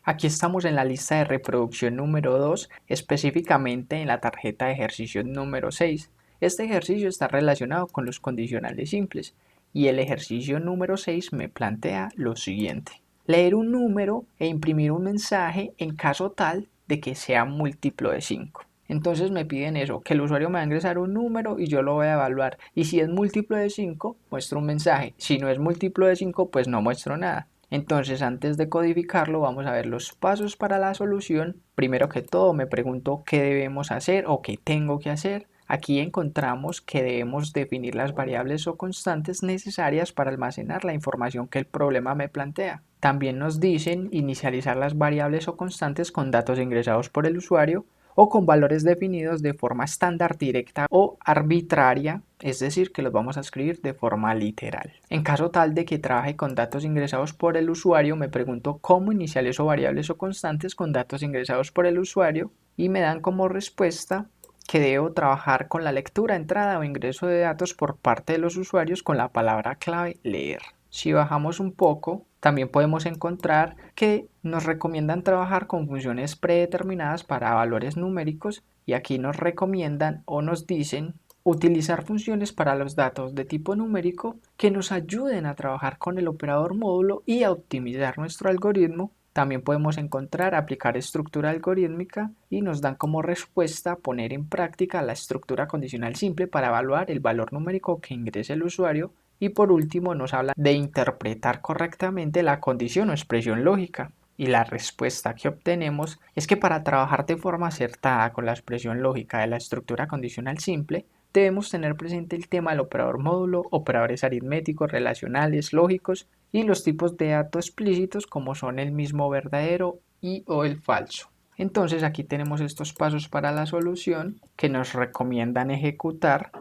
Aquí estamos en la lista de reproducción número 2, específicamente en la tarjeta de ejercicio número 6. Este ejercicio está relacionado con los condicionales simples y el ejercicio número 6 me plantea lo siguiente: leer un número e imprimir un mensaje en caso tal de que sea múltiplo de 5. Entonces me piden eso, que el usuario me va a ingresar un número y yo lo voy a evaluar. Y si es múltiplo de 5, muestro un mensaje. Si no es múltiplo de 5, pues no muestro nada. Entonces, antes de codificarlo, vamos a ver los pasos para la solución. Primero que todo, me pregunto qué debemos hacer o qué tengo que hacer. Aquí encontramos que debemos definir las variables o constantes necesarias para almacenar la información que el problema me plantea. También nos dicen inicializar las variables o constantes con datos ingresados por el usuario o con valores definidos de forma estándar, directa o arbitraria, es decir, que los vamos a escribir de forma literal. En caso tal de que trabaje con datos ingresados por el usuario, me pregunto cómo inicializo variables o constantes con datos ingresados por el usuario y me dan como respuesta que debo trabajar con la lectura, entrada o ingreso de datos por parte de los usuarios con la palabra clave leer. Si bajamos un poco, también podemos encontrar que nos recomiendan trabajar con funciones predeterminadas para valores numéricos y aquí nos recomiendan o nos dicen utilizar funciones para los datos de tipo numérico que nos ayuden a trabajar con el operador módulo y a optimizar nuestro algoritmo. También podemos encontrar aplicar estructura algorítmica y nos dan como respuesta poner en práctica la estructura condicional simple para evaluar el valor numérico que ingrese el usuario. Y por último nos habla de interpretar correctamente la condición o expresión lógica. Y la respuesta que obtenemos es que para trabajar de forma acertada con la expresión lógica de la estructura condicional simple, debemos tener presente el tema del operador módulo, operadores aritméticos, relacionales, lógicos y los tipos de datos explícitos como son el mismo verdadero y o el falso. Entonces aquí tenemos estos pasos para la solución que nos recomiendan ejecutar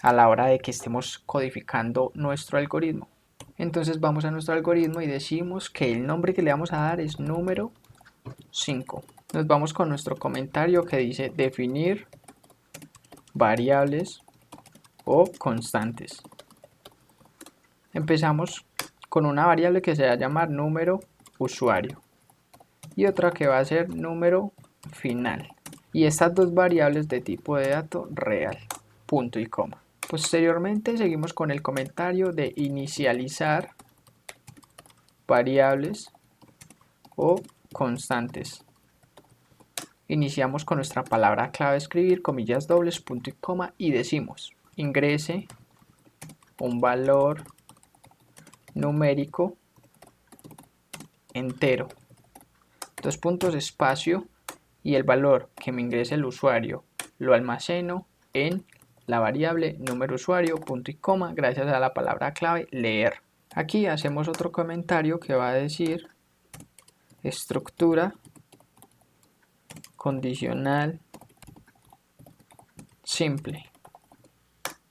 a la hora de que estemos codificando nuestro algoritmo. Entonces vamos a nuestro algoritmo y decimos que el nombre que le vamos a dar es número 5. Nos vamos con nuestro comentario que dice definir variables o constantes. Empezamos con una variable que se va a llamar número usuario y otra que va a ser número final. Y estas dos variables de tipo de dato real, punto y coma. Posteriormente seguimos con el comentario de inicializar variables o constantes. Iniciamos con nuestra palabra clave escribir, comillas dobles, punto y coma y decimos ingrese un valor numérico entero, dos puntos espacio y el valor que me ingrese el usuario lo almaceno en la variable número usuario, punto y coma, gracias a la palabra clave leer. Aquí hacemos otro comentario que va a decir estructura condicional simple.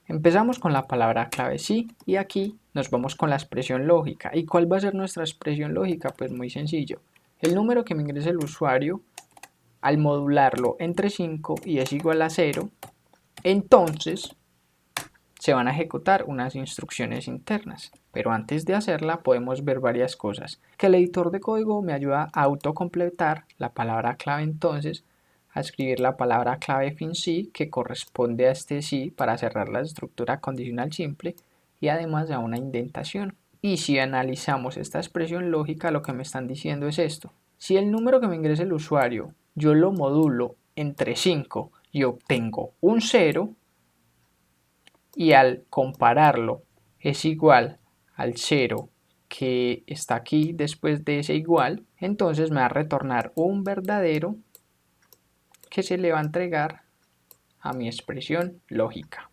Empezamos con la palabra clave sí y aquí nos vamos con la expresión lógica. ¿Y cuál va a ser nuestra expresión lógica? Pues muy sencillo. El número que me ingrese el usuario, al modularlo entre 5 y es igual a 0, entonces se van a ejecutar unas instrucciones internas. Pero antes de hacerla podemos ver varias cosas. Que el editor de código me ayuda a autocompletar la palabra clave entonces, a escribir la palabra clave fin sí que corresponde a este sí para cerrar la estructura condicional simple y además a una indentación. Y si analizamos esta expresión lógica, lo que me están diciendo es esto. Si el número que me ingrese el usuario yo lo modulo entre 5 y obtengo un 0, y al compararlo es igual al 0 que está aquí después de ese igual, entonces me va a retornar un verdadero que se le va a entregar a mi expresión lógica.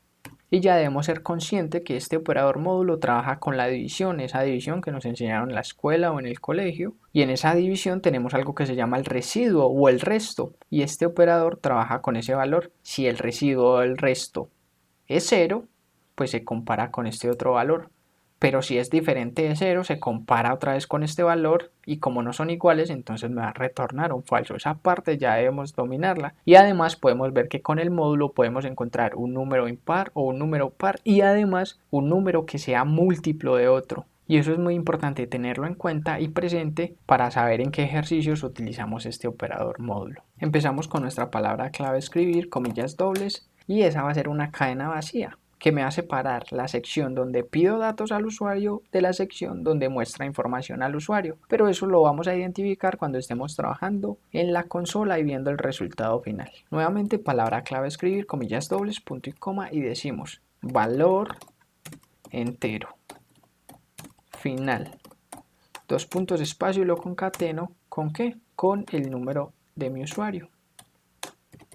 Y ya debemos ser conscientes que este operador módulo trabaja con la división, esa división que nos enseñaron en la escuela o en el colegio, y en esa división tenemos algo que se llama el residuo o el resto, y este operador trabaja con ese valor. Si el residuo o el resto es 0, pues se compara con este otro valor. Pero si es diferente de 0, se compara otra vez con este valor y como no son iguales, entonces me va a retornar un falso. Esa parte ya debemos dominarla. Y además podemos ver que con el módulo podemos encontrar un número impar o un número par y además un número que sea múltiplo de otro. Y eso es muy importante tenerlo en cuenta y presente para saber en qué ejercicios utilizamos este operador módulo. Empezamos con nuestra palabra clave escribir, comillas dobles, y esa va a ser una cadena vacía que me va a separar la sección donde pido datos al usuario de la sección donde muestra información al usuario. Pero eso lo vamos a identificar cuando estemos trabajando en la consola y viendo el resultado final. Nuevamente palabra clave escribir, comillas dobles, punto y coma, y decimos valor entero final, dos puntos espacio y lo concateno, ¿con qué? Con el número de mi usuario.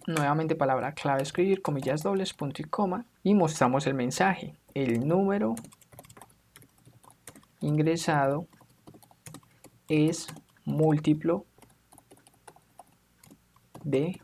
Nuevamente palabra clave escribir, comillas dobles, punto y coma, y mostramos el mensaje. El número ingresado es múltiplo de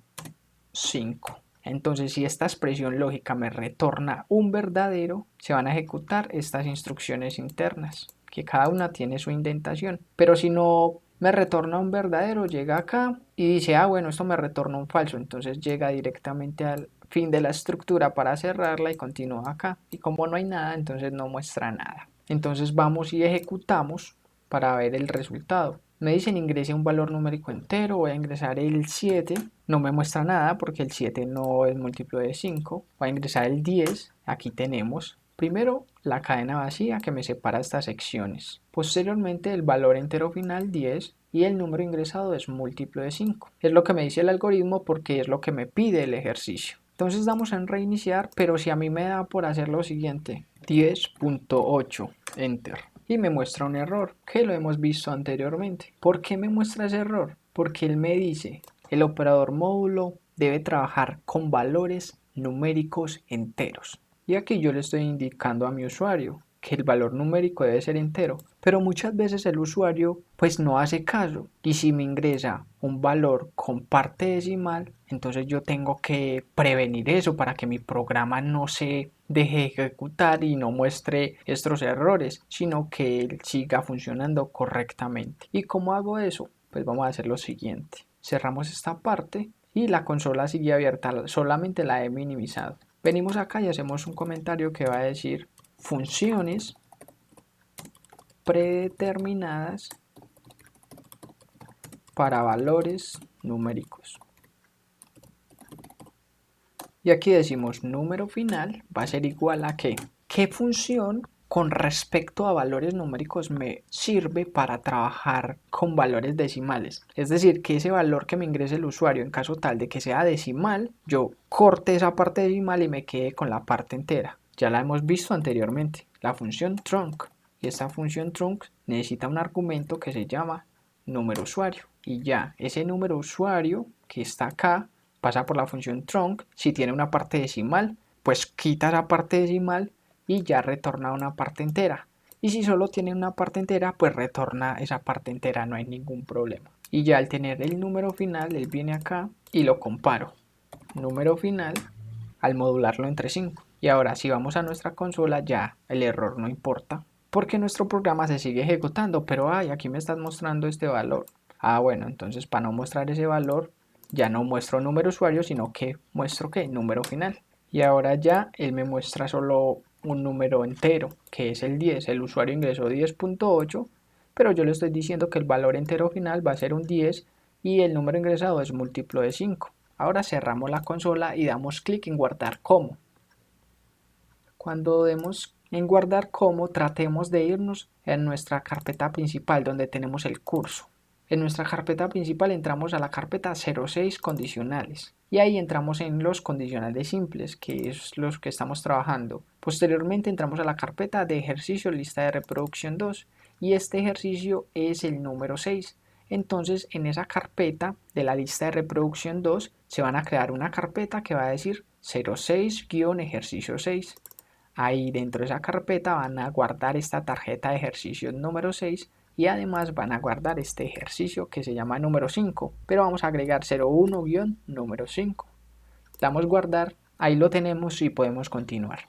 5. Entonces, si esta expresión lógica me retorna un verdadero, se van a ejecutar estas instrucciones internas, que cada una tiene su indentación. Pero si no me retorna un verdadero, llega acá y dice, ah, bueno, esto me retorna un falso. Entonces llega directamente al fin de la estructura para cerrarla y continúa acá. Y como no hay nada, entonces no muestra nada. Entonces vamos y ejecutamos para ver el resultado. Me dicen ingrese un valor numérico entero, voy a ingresar el 7, no me muestra nada porque el 7 no es múltiplo de 5, voy a ingresar el 10, aquí tenemos primero la cadena vacía que me separa estas secciones, posteriormente el valor entero final 10 y el número ingresado es múltiplo de 5, es lo que me dice el algoritmo porque es lo que me pide el ejercicio. Entonces damos en reiniciar, pero si a mí me da por hacer lo siguiente, 10.8, enter. Y me muestra un error, que lo hemos visto anteriormente. ¿Por qué me muestra ese error? Porque él me dice, el operador módulo debe trabajar con valores numéricos enteros. Y aquí yo le estoy indicando a mi usuario que el valor numérico debe ser entero, pero muchas veces el usuario pues no hace caso, y si me ingresa un valor con parte decimal, entonces yo tengo que prevenir eso para que mi programa no se deje ejecutar y no muestre estos errores, sino que él siga funcionando correctamente. ¿Y cómo hago eso? Pues vamos a hacer lo siguiente, cerramos esta parte y la consola sigue abierta, solamente la he minimizado. Venimos acá y hacemos un comentario que va a decir funciones predeterminadas para valores numéricos. Y aquí decimos número final va a ser igual a ¿qué función con respecto a valores numéricos me sirve para trabajar con valores decimales? Es decir, que ese valor que me ingrese el usuario, en caso tal de que sea decimal, yo corte esa parte decimal y me quede con la parte entera. Ya la hemos visto anteriormente, la función trunc. Y esta función trunc necesita un argumento que se llama número usuario. Y ya, ese número usuario que está acá pasa por la función trunc. Si tiene una parte decimal, pues quita la parte decimal y ya retorna una parte entera. Y si solo tiene una parte entera, pues retorna esa parte entera, no hay ningún problema. Y ya al tener el número final, él viene acá y lo comparo. Número final al modularlo entre 5. Y ahora si vamos a nuestra consola, ya el error no importa, porque nuestro programa se sigue ejecutando, pero ay, aquí me estás mostrando este valor. Ah, bueno, entonces para no mostrar ese valor, ya no muestro número usuario, sino que muestro ¿qué? Número final. Y ahora ya él me muestra solo un número entero, que es el 10. El usuario ingresó 10.8, pero yo le estoy diciendo que el valor entero final va a ser un 10 y el número ingresado es múltiplo de 5. Ahora cerramos la consola y damos clic en guardar como. Cuando demos en guardar como, tratemos de irnos en nuestra carpeta principal donde tenemos el curso. En nuestra carpeta principal entramos a la carpeta 06 condicionales y ahí entramos en los condicionales simples, que es los que estamos trabajando. Posteriormente entramos a la carpeta de ejercicio lista de reproducción 2 y este ejercicio es el número 6. Entonces en esa carpeta de la lista de reproducción 2 se van a crear una carpeta que va a decir 06-ejercicio 6. Ahí dentro de esa carpeta van a guardar esta tarjeta de ejercicio número 6 y además van a guardar este ejercicio que se llama número 5, pero vamos a agregar 01-número 5. Damos guardar, ahí lo tenemos y podemos continuar.